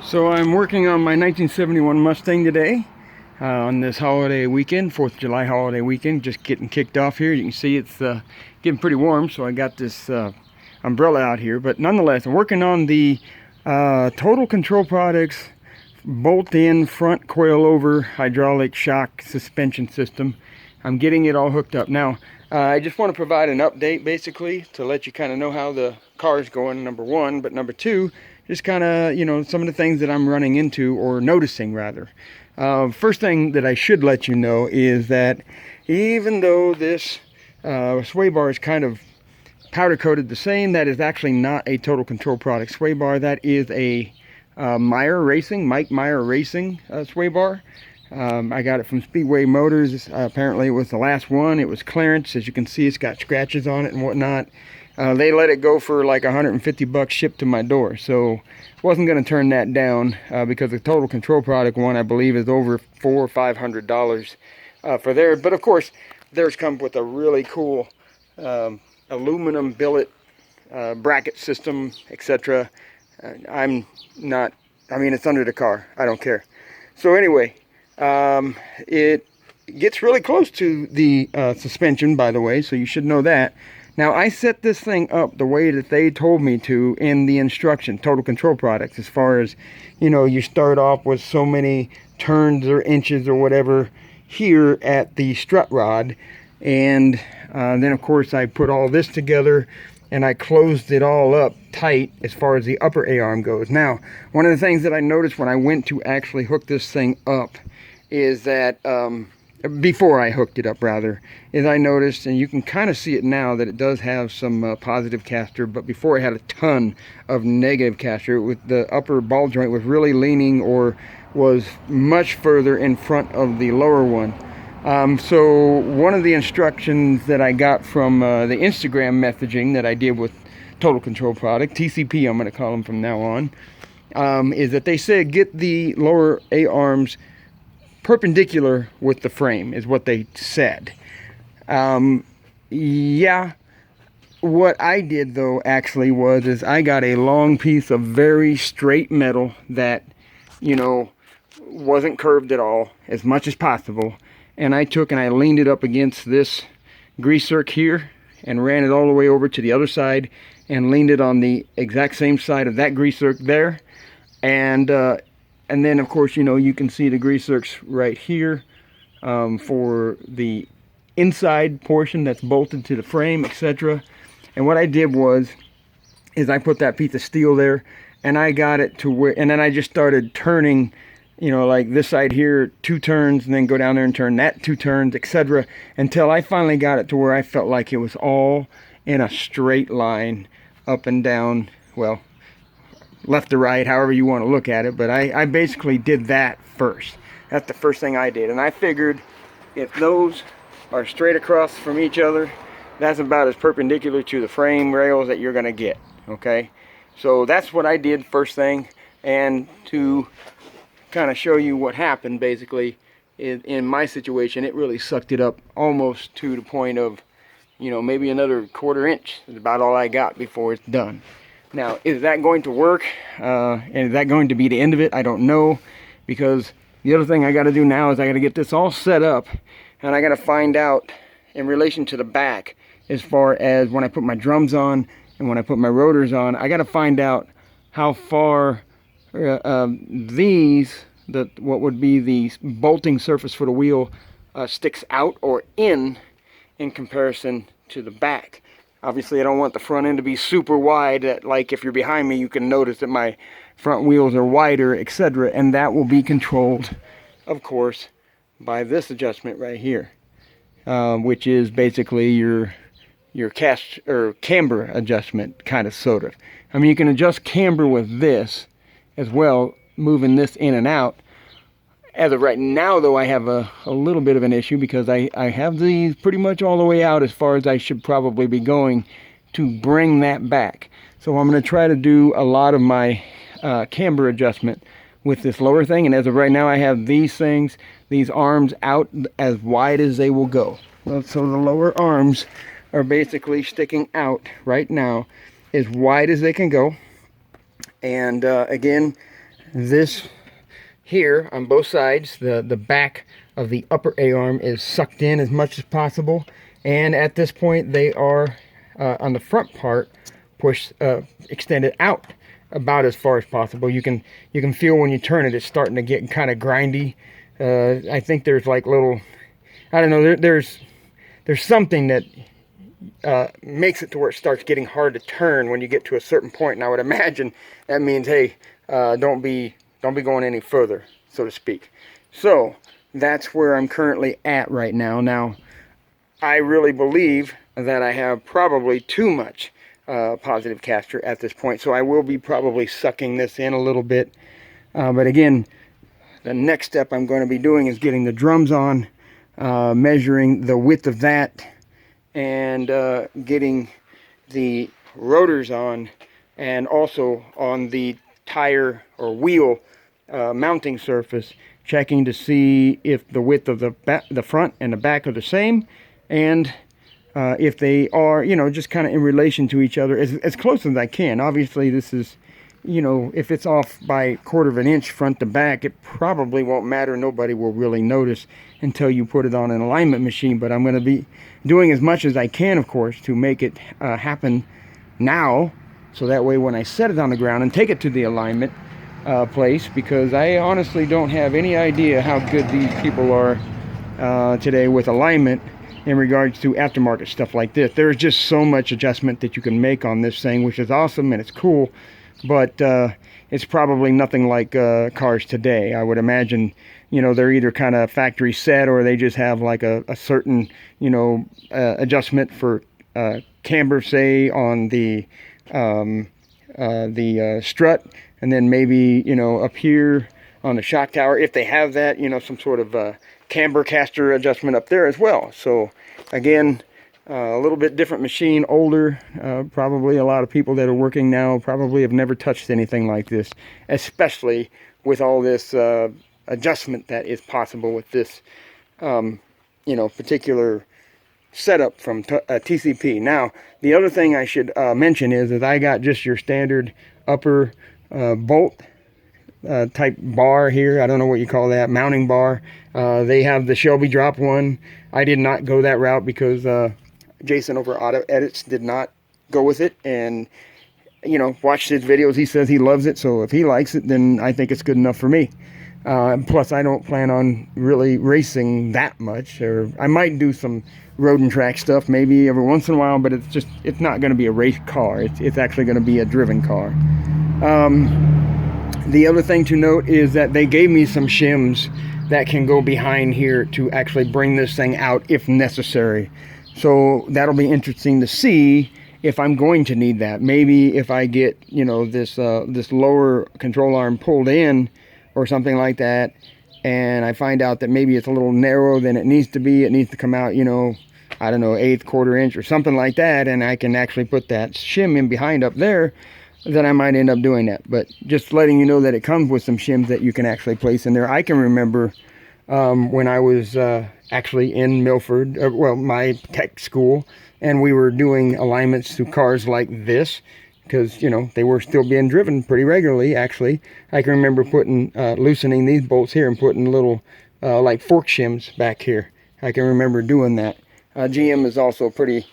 So I'm working on my 1971 Mustang today on this holiday weekend, 4th of July holiday weekend, just getting kicked off here. You can see it's getting pretty warm, so I got this umbrella out here. But nonetheless, I'm working on the Total Control Products bolt-in front coil-over hydraulic shock suspension system. I'm getting it all hooked up. Now, I just want to provide an update basically to let you kind of know how the car is going, number one, but number two, just kind of, you know, some of the things that I'm running into, or noticing rather. First thing that I should let you know is that even though this sway bar is kind of powder coated the same, that is actually not a Total Control Product sway bar. That is a Mike Meyer Racing sway bar. I got it from Speedway Motors. Apparently it was the last one. It was clearance. As you can see, it's got scratches on it and whatnot. They let it go for like $150 shipped to my door, so wasn't going to turn that down because the Total Control Product one, I believe, is over $400 or $500 for there. But of course, theirs comes with a really cool aluminum billet bracket system, etc. I'm not, I mean, it's under the car. I don't care. So anyway, it gets really close to the suspension, by the way, so you should know that. Now, I set this thing up the way that they told me to in the instruction, Total Control Products, as far as, you know, you start off with so many turns or inches or whatever here at the strut rod. And then, of course, I put all this together and I closed it all up tight as far as the upper A-arm goes. Now, one of the things that I noticed when I went to actually hook this thing up is that, before I hooked it up rather, is I noticed, and you can kind of see it now, that it does have some positive caster, but before I had a ton of negative caster. With the upper ball joint was really leaning, or was much further in front of the lower one. So one of the instructions that I got from the Instagram messaging that I did with Total Control Product, TCP I'm going to call them from now on, is that they said get the lower A-arms perpendicular with the frame, is what they said. Yeah, what I did though actually is I got a long piece of very straight metal that, you know, wasn't curved at all, as much as possible, and I took and I leaned it up against this grease zerk here and ran it all the way over to the other side and leaned it on the exact same side of that grease zerk there. And then, of course, you know, you can see the grease zerks right here for the inside portion that's bolted to the frame, etc. And what I did is I put that piece of steel there, and I got it to where, and then I just started turning, you know, like this side here 2 turns, and then go down there and turn that 2 turns, etc. Until I finally got it to where I felt like it was all in a straight line up and down, well, left to right, however you want to look at it. But I basically did that first. That's the first thing I did. And I figured if those are straight across from each other, that's about as perpendicular to the frame rails that you're going to get. Okay? So that's what I did first thing. And to kind of show you what happened, basically, in my situation, it really sucked it up almost to the point of, you know, maybe another 1/4 inch is about all I got before it's done. Now, is that going to work? And is that going to be the end of it? I don't know, because the other thing I got to do now is I got to get this all set up, and I got to find out in relation to the back, as far as when I put my drums on and when I put my rotors on, I got to find out how far what would be the bolting surface for the wheel sticks out or in comparison to the back. Obviously, I don't want the front end to be super wide, that, like, if you're behind me, you can notice that my front wheels are wider, etc. And that will be controlled, of course, by this adjustment right here, which is basically your cast or camber adjustment, kind of, sort of. I mean, you can adjust camber with this as well, moving this in and out. As of right now, though, I have a little bit of an issue, because I have these pretty much all the way out as far as I should probably be going to bring that back. So I'm going to try to do a lot of my camber adjustment with this lower thing. And as of right now, I have these things, these arms out as wide as they will go. Well, so the lower arms are basically sticking out right now as wide as they can go. And again, this here on both sides, the back of the upper A-arm is sucked in as much as possible, and at this point they are on the front part pushed extended out about as far as possible. You can feel when you turn it, it's starting to get kind of grindy. I think there's like little, I don't know, there's something that makes it to where it starts getting hard to turn when you get to a certain point, and I would imagine that means, hey, don't be going any further, so to speak. So that's where I'm currently at right now. Now, I really believe that I have probably too much positive caster at this point, so I will be probably sucking this in a little bit. But again, the next step I'm going to be doing is getting the drums on, measuring the width of that, and getting the rotors on, and also on the tire or wheel mounting surface, checking to see if the width of the front and the back are the same, and if they are, you know, just kind of in relation to each other as close as I can. Obviously this is, you know, if it's off by 1/4 of an inch front to back, it probably won't matter. Nobody will really notice until you put it on an alignment machine. But I'm going to be doing as much as I can, of course, to make it happen now, so that way when I set it on the ground and take it to the alignment place, because I honestly don't have any idea how good these people are today with alignment in regards to aftermarket stuff like this. There's just so much adjustment that you can make on this thing, which is awesome and it's cool, but it's probably nothing like cars today. I would imagine, you know, they're either kind of factory set, or they just have like a certain, you know, adjustment for camber, say on the strut, and then maybe, you know, up here on the shock tower, if they have that, you know, some sort of camber caster adjustment up there as well. So again, a little bit different machine, older. Probably a lot of people that are working now probably have never touched anything like this, especially with all this adjustment that is possible with this, you know, particular setup from TCP. Now, the other thing I should mention is that I got just your standard upper bolt type bar here. I don't know what you call that, mounting bar. They have the Shelby drop one. I did not go that route because Jason over Auto Edits did not go with it, and you know, watched his videos. He says he loves it, so if he likes it, then I think it's good enough for me. Plus, I don't plan on really racing that much, or I might do some road and track stuff maybe every once in a while, but it's not going to be a race car. It's actually going to be a driven car. The other thing to note is that they gave me some shims that can go behind here to actually bring this thing out if necessary. So that'll be interesting to see if I'm going to need that. Maybe if I get, you know, this lower control arm pulled in or something like that, and I find out that maybe it's a little narrow than it needs to be. It needs to come out, you know, I don't know, 1/8, 1/4 inch or something like that, and I can actually put that shim in behind up there, then I might end up doing that. But just letting you know that it comes with some shims that you can actually place in there. I can remember when I was actually in Milford, well, my tech school, and we were doing alignments to cars like this, because, you know, they were still being driven pretty regularly, actually. I can remember putting, loosening these bolts here and putting little, like fork shims back here. I can remember doing that. GM is also pretty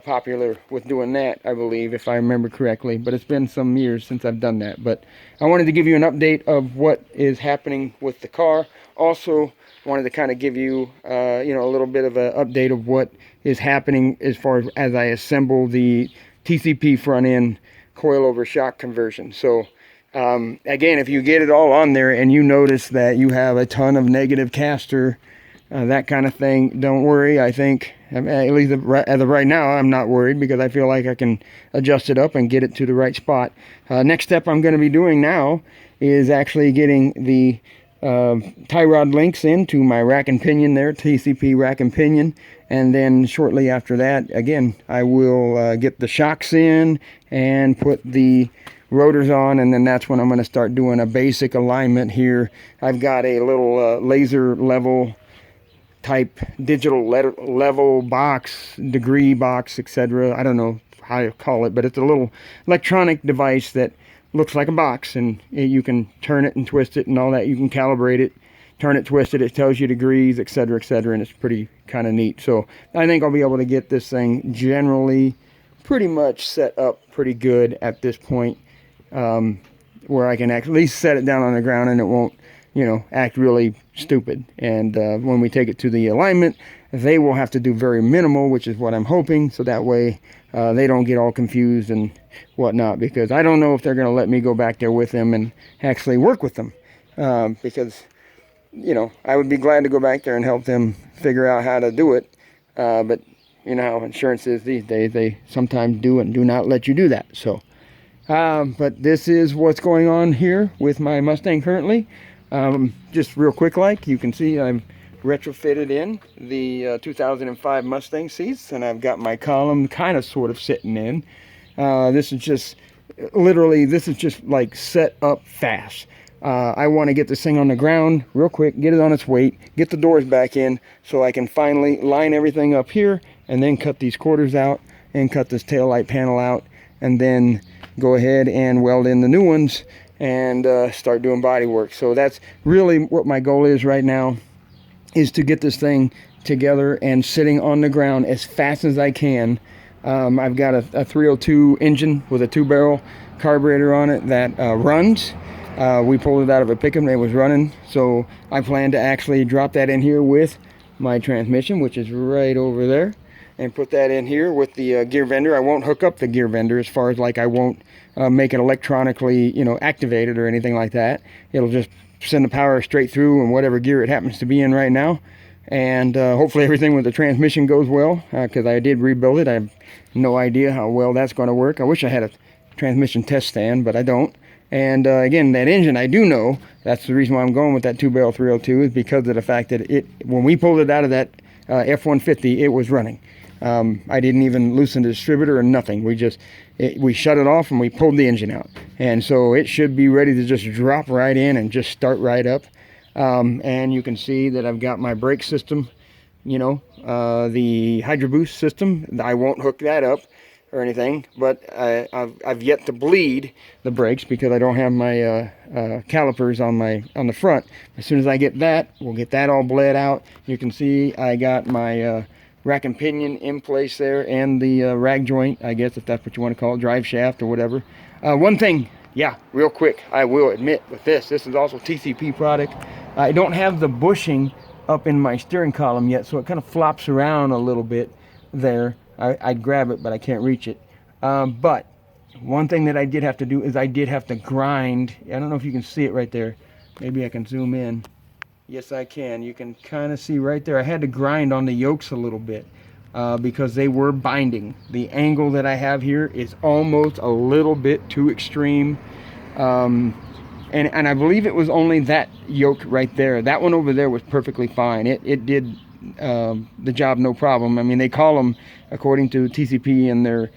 popular with doing that, I believe, if I remember correctly, but it's been some years since I've done that. But I wanted to give you an update of what is happening with the car. Also wanted to kind of give you you know, a little bit of an update of what is happening as far as I assemble the TCP front end coil over shock conversion. So again, if you get it all on there and you notice that you have a ton of negative caster, that kind of thing, don't worry. I think, at least as of right now, I'm not worried, because I feel like I can adjust it up and get it to the right spot. Next step I'm going to be doing now is actually getting the tie rod links into my rack and pinion there, TCP rack and pinion, and then shortly after that, again, I will get the shocks in and put the rotors on, and then that's when I'm going to start doing a basic alignment here. I've got a little laser level type digital level box, degree box, etc. I don't know how to call it, but it's a little electronic device that looks like a box, and you can turn it and twist it and all that. You can calibrate it, turn it, twist it. It tells you degrees, etc., etc., and it's pretty kind of neat. So I think I'll be able to get this thing generally pretty much set up pretty good at this point, where I can at least set it down on the ground and it won't, you know, act really stupid. And when we take it to the alignment, they will have to do very minimal, which is what I'm hoping, so that way they don't get all confused and whatnot, because I don't know if they're going to let me go back there with them and actually work with them, because, you know, I would be glad to go back there and help them figure out how to do it, but you know how insurance is these days. They sometimes do and do not let you do that. So but this is what's going on here with my Mustang currently. Just real quick, like you can see, I'm retrofitted in the 2005 Mustang seats, and I've got my column kind of sort of sitting in. This is just literally, this is just like set up fast. I want to get this thing on the ground real quick, get it on its weight, get the doors back in so I can finally line everything up here, and then cut these quarters out and cut this tail light panel out, and then go ahead and weld in the new ones and start doing body work. So that's really what my goal is right now, is to get this thing together and sitting on the ground as fast as I can. I've got a 302 engine with a 2-barrel carburetor on it that runs. We pulled it out of a pickup and it was running, so I plan to actually drop that in here with my transmission, which is right over there, and put that in here with the gear vendor. I won't hook up the gear vendor, as far as like I won't make it electronically, you know, activated or anything like that. It'll just send the power straight through in whatever gear it happens to be in right now, and hopefully everything with the transmission goes well, because I did rebuild it. I have no idea how well that's going to work. I wish I had a transmission test stand, but I don't. And again, that engine, I do know, that's the reason why I'm going with that 2-barrel 302, is because of the fact that when we pulled it out of that F-150, it was running. I didn't even loosen the distributor or nothing. We shut it off and we pulled the engine out, and so it should be ready to just drop right in and just start right up. And you can see that I've got my brake system, you know, the Hydro Boost system. I won't hook that up or anything, but I've yet to bleed the brakes because I don't have my calipers on the front. As soon as I get that, we'll get that all bled out. You can see I got my rack and pinion in place there, and the rag joint, I guess, if that's what you want to call it, drive shaft or whatever. One thing, yeah, real quick, I will admit with this is also TCP product. I don't have the bushing up in my steering column yet, so it kind of flops around a little bit there. I'd grab it, but I can't reach it. But one thing that I did have to do is I did have to grind. I don't know if you can see it right there. Maybe I can zoom in. Yes, I can. You can kind of see right there. I had to grind on the yokes a little bit because they were binding. The angle that I have here is almost a little bit too extreme. And I believe it was only that yoke right there. That one over there was perfectly fine. It did the job no problem. I mean, they call them, according to TCP and their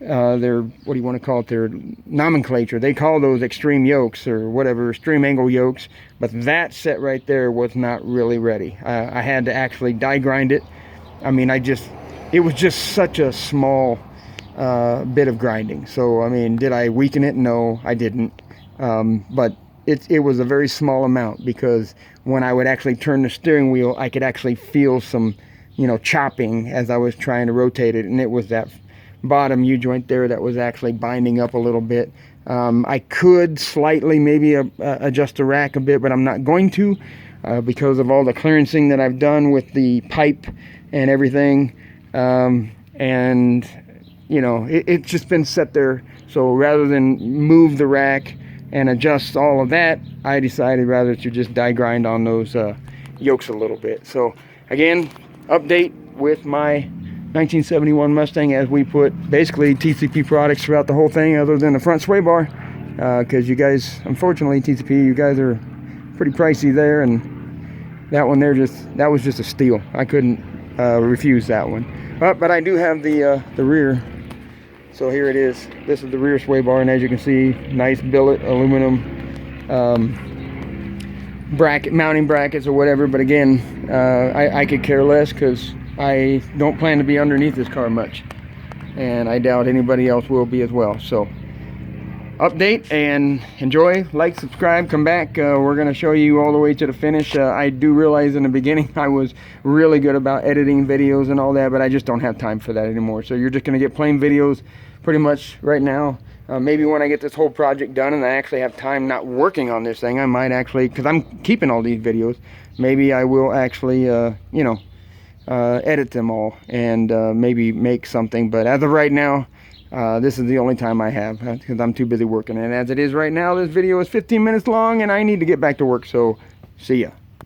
what do you want to call it, their nomenclature, they call those extreme yokes or whatever, extreme angle yokes, but that set right there was not really ready. I had to actually die grind it. I mean, it was just such a small bit of grinding. So I mean, did I weaken it? No, I didn't. But it was a very small amount, because when I would actually turn the steering wheel, I could actually feel some, you know, chopping as I was trying to rotate it, and it was that bottom U-joint there that was actually binding up a little bit. I could slightly maybe adjust the rack a bit, but I'm not going to because of all the clearancing that I've done with the pipe and everything. And you know, it's just been set there. So rather than move the rack and adjust all of that, I decided rather to just die grind on those yokes a little bit. So again, update with my 1971 Mustang, as we put basically TCP products throughout the whole thing, other than the front sway bar, because you guys, unfortunately, TCP, you guys are pretty pricey there, and that one there, that was just a steal. I couldn't refuse that one. But I do have the rear. So here it is. This is the rear sway bar, and as you can see, nice billet aluminum bracket, mounting brackets or whatever. But again, I could care less, because I don't plan to be underneath this car much, and I doubt anybody else will be as well. So update, and enjoy, like, subscribe, come back. We're going to show you all the way to the finish. I do realize in the beginning I was really good about editing videos and all that, but I just don't have time for that anymore. So you're just going to get plain videos pretty much right now. Maybe when I get this whole project done and I actually have time not working on this thing, I might actually, because I'm keeping all these videos, maybe I will actually you know, edit them all and maybe make something. But as of right now, this is the only time I have, because I'm too busy working. And as it is right now, this video is 15 minutes long and I need to get back to work. So see ya.